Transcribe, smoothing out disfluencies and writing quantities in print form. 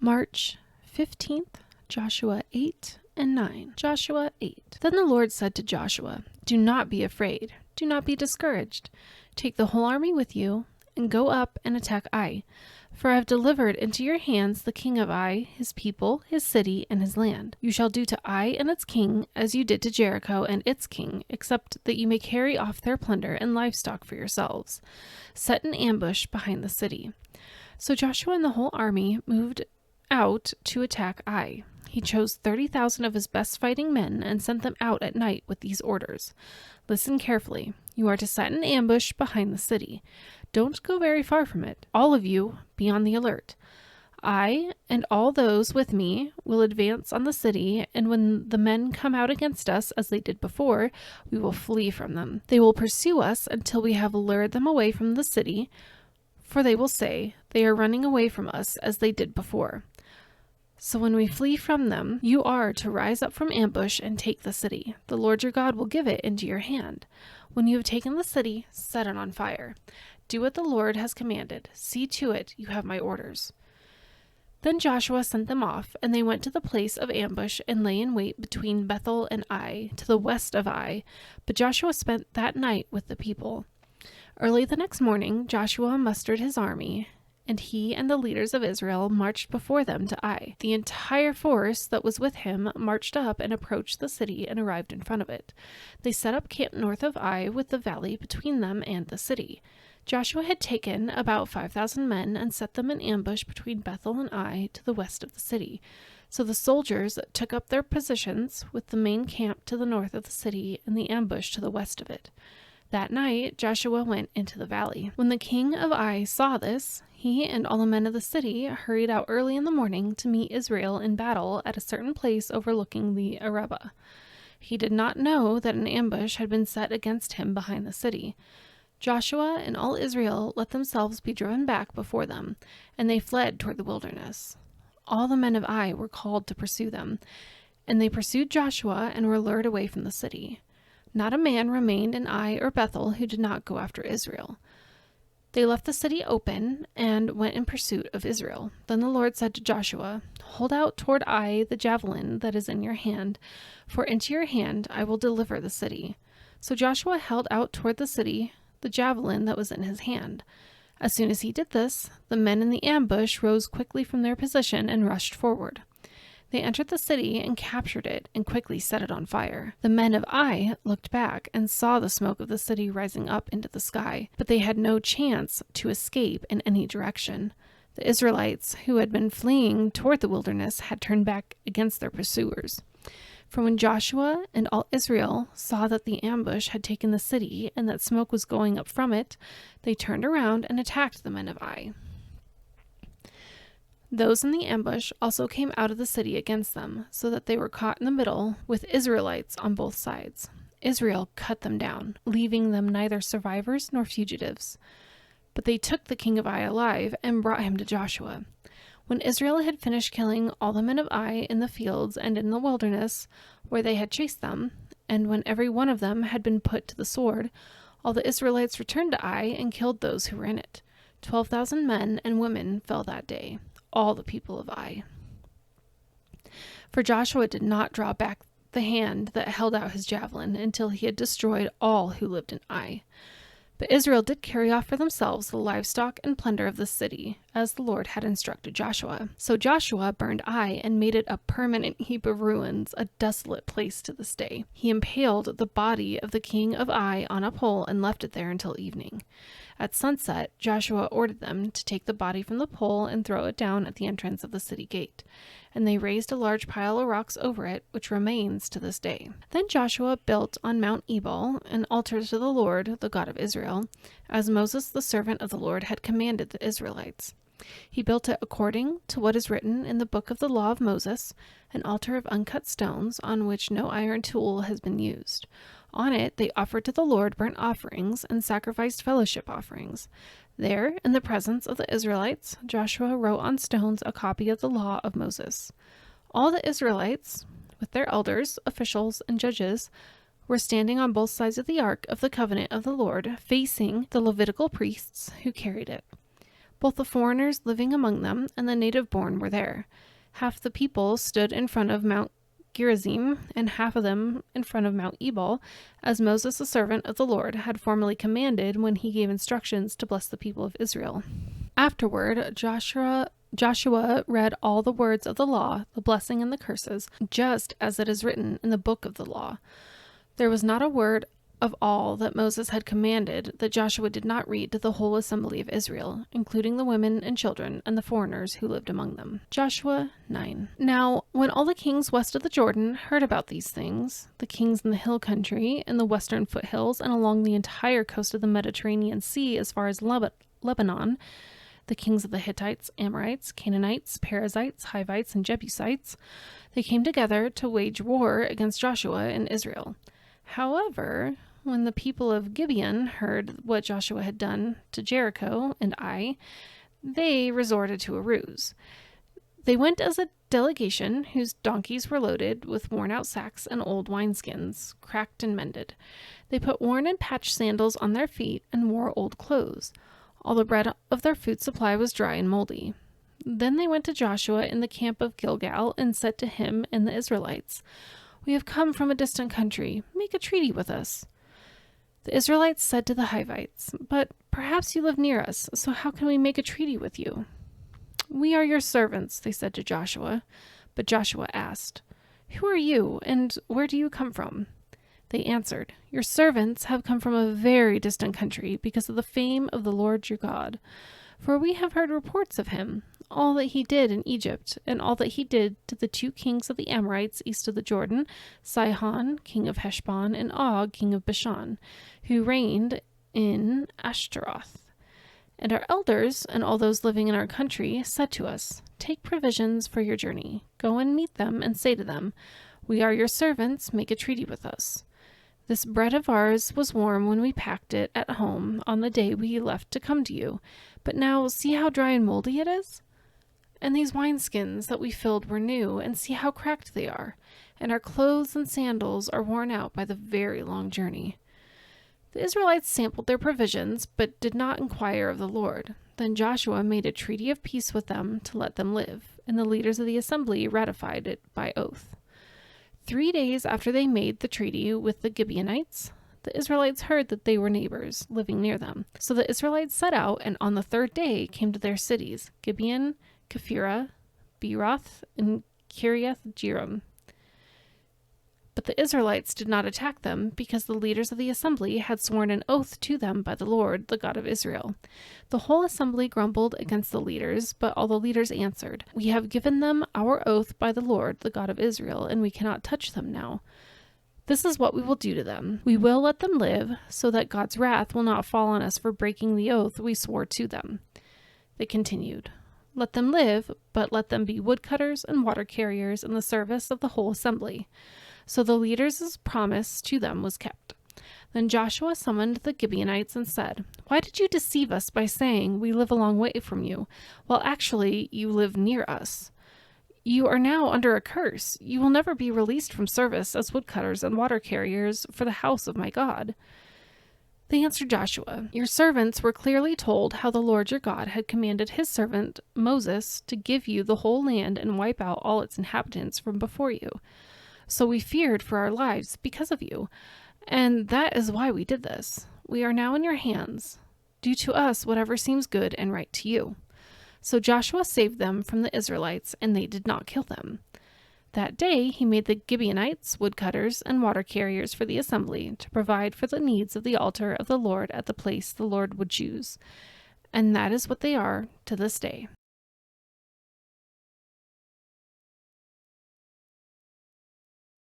March 15th, Joshua 8 and 9. Joshua 8. Then the Lord said to Joshua, "Do not be afraid. Do not be discouraged. Take the whole army with you, and go up and attack Ai. For I have delivered into your hands the king of Ai, his people, his city, and his land. You shall do to Ai and its king as you did to Jericho and its king, except that you may carry off their plunder and livestock for yourselves. Set an ambush behind the city." So Joshua and the whole army moved out to attack Ai. He chose 30,000 of his best fighting men and sent them out at night with these orders. Listen carefully. You are to set an ambush behind the city. Don't go very far from it. All of you, be on the alert. I and all those with me will advance on the city, and when the men come out against us, as they did before, we will flee from them. They will pursue us until we have lured them away from the city, for they will say, "They are running away from us as they did before." So when we flee from them, you are to rise up from ambush and take the city. The Lord your God will give it into your hand. When you have taken the city, set it on fire. Do what the Lord has commanded. See to it you have my orders. Then Joshua sent them off, and they went to the place of ambush and lay in wait between Bethel and Ai, to the west of Ai. But Joshua spent that night with the people. Early the next morning, Joshua mustered his army, and he and the leaders of Israel marched before them to Ai. The entire force that was with him marched up and approached the city and arrived in front of it. They set up camp north of Ai with the valley between them and the city. Joshua had taken about 5,000 men and set them in ambush between Bethel and Ai to the west of the city. So the soldiers took up their positions with the main camp to the north of the city and the ambush to the west of it. That night Joshua went into the valley. When the king of Ai saw this, he and all the men of the city hurried out early in the morning to meet Israel in battle at a certain place overlooking the Arabah. He did not know that an ambush had been set against him behind the city. Joshua and all Israel let themselves be driven back before them, and they fled toward the wilderness. All the men of Ai were called to pursue them, and they pursued Joshua and were lured away from the city. Not a man remained in Ai or Bethel who did not go after Israel. They left the city open and went in pursuit of Israel. Then the Lord said to Joshua, "Hold out toward Ai the javelin that is in your hand, for into your hand I will deliver the city." So Joshua held out toward the city the javelin that was in his hand. As soon as he did this, the men in the ambush rose quickly from their position and rushed forward. They entered the city and captured it and quickly set it on fire. The men of Ai looked back and saw the smoke of the city rising up into the sky, but they had no chance to escape in any direction. The Israelites, who had been fleeing toward the wilderness, had turned back against their pursuers. For when Joshua and all Israel saw that the ambush had taken the city and that smoke was going up from it, they turned around and attacked the men of Ai. Those in the ambush also came out of the city against them, so that they were caught in the middle with Israelites on both sides. Israel cut them down, leaving them neither survivors nor fugitives. But they took the king of Ai alive and brought him to Joshua. When Israel had finished killing all the men of Ai in the fields and in the wilderness where they had chased them, and when every one of them had been put to the sword, all the Israelites returned to Ai and killed those who were in it. 12,000 men and women fell that day, all the people of Ai. For Joshua did not draw back the hand that held out his javelin until he had destroyed all who lived in Ai. But Israel did carry off for themselves the livestock and plunder of the city, as the Lord had instructed Joshua. So Joshua burned Ai and made it a permanent heap of ruins, a desolate place to this day. He impaled the body of the king of Ai on a pole and left it there until evening. At sunset, Joshua ordered them to take the body from the pole and throw it down at the entrance of the city gate. And they raised a large pile of rocks over it, which remains to this day. Then Joshua built on Mount Ebal an altar to the Lord, the God of Israel, as Moses the servant of the Lord had commanded the Israelites. He built it according to what is written in the book of the law of Moses, an altar of uncut stones on which no iron tool has been used. On it they offered to the Lord burnt offerings and sacrificed fellowship offerings. There, in the presence of the Israelites, Joshua wrote on stones a copy of the law of Moses. All the Israelites, with their elders, officials, and judges, were standing on both sides of the ark of the covenant of the Lord, facing the Levitical priests who carried it. Both the foreigners living among them and the native-born were there. Half the people stood in front of Mount Gerizim, and half of them in front of Mount Ebal, as Moses, the servant of the Lord, had formerly commanded when he gave instructions to bless the people of Israel. Afterward, Joshua read all the words of the law, the blessing and the curses, just as it is written in the book of the law. There was not a word of all that Moses had commanded that Joshua did not read to the whole assembly of Israel, including the women and children and the foreigners who lived among them. Joshua 9. Now, when all the kings west of the Jordan heard about these things, the kings in the hill country, in the western foothills, and along the entire coast of the Mediterranean Sea as far as Lebanon, the kings of the Hittites, Amorites, Canaanites, Perizzites, Hivites, and Jebusites, they came together to wage war against Joshua and Israel. However, when the people of Gibeon heard what Joshua had done to Jericho and Ai, they resorted to a ruse. They went as a delegation whose donkeys were loaded with worn-out sacks and old wineskins, cracked and mended. They put worn and patched sandals on their feet and wore old clothes. All the bread of their food supply was dry and moldy. Then they went to Joshua in the camp of Gilgal and said to him and the Israelites, "We have come from a distant country. Make a treaty with us." The Israelites said to the Hivites, "But perhaps you live near us, so how can we make a treaty with you?" "We are your servants," they said to Joshua. But Joshua asked, "Who are you, and where do you come from?" They answered, "Your servants have come from a very distant country because of the fame of the Lord your God. For we have heard reports of him, all that he did in Egypt, and all that he did to the 2 kings of the Amorites east of the Jordan, Sihon, king of Heshbon, and Og, king of Bashan, who reigned in Ashtaroth. And our elders and all those living in our country said to us, 'Take provisions for your journey. Go and meet them and say to them, "We are your servants, make a treaty with us." This bread of ours was warm when we packed it at home on the day we left to come to you, but now see how dry and moldy it is? And these wineskins that we filled were new, and see how cracked they are, and our clothes and sandals are worn out by the very long journey." The Israelites sampled their provisions, but did not inquire of the Lord. Then Joshua made a treaty of peace with them to let them live, and the leaders of the assembly ratified it by oath. 3 days after they made the treaty with the Gibeonites, the Israelites heard that they were neighbors living near them. So the Israelites set out, and on the 3rd day came to their cities, Gibeon, Kephirah, Beeroth, and Kiriath-Jearim. But the Israelites did not attack them, because the leaders of the assembly had sworn an oath to them by the Lord, the God of Israel. The whole assembly grumbled against the leaders, but all the leaders answered, "We have given them our oath by the Lord, the God of Israel, and we cannot touch them now. This is what we will do to them. We will let them live, so that God's wrath will not fall on us for breaking the oath we swore to them." They continued, "Let them live, but let them be woodcutters and water carriers in the service of the whole assembly." So the leaders' promise to them was kept. Then Joshua summoned the Gibeonites and said, "Why did you deceive us by saying, 'We live a long way from you,' while actually you live near us? You are now under a curse. You will never be released from service as woodcutters and water carriers for the house of my God." They answered Joshua, "Your servants were clearly told how the Lord your God had commanded his servant Moses to give you the whole land and wipe out all its inhabitants from before you. So we feared for our lives because of you, and that is why we did this. We are now in your hands. Do to us whatever seems good and right to you." So Joshua saved them from the Israelites, and they did not kill them. That day he made the Gibeonites woodcutters and water carriers for the assembly to provide for the needs of the altar of the Lord at the place the Lord would choose. And that is what they are to this day.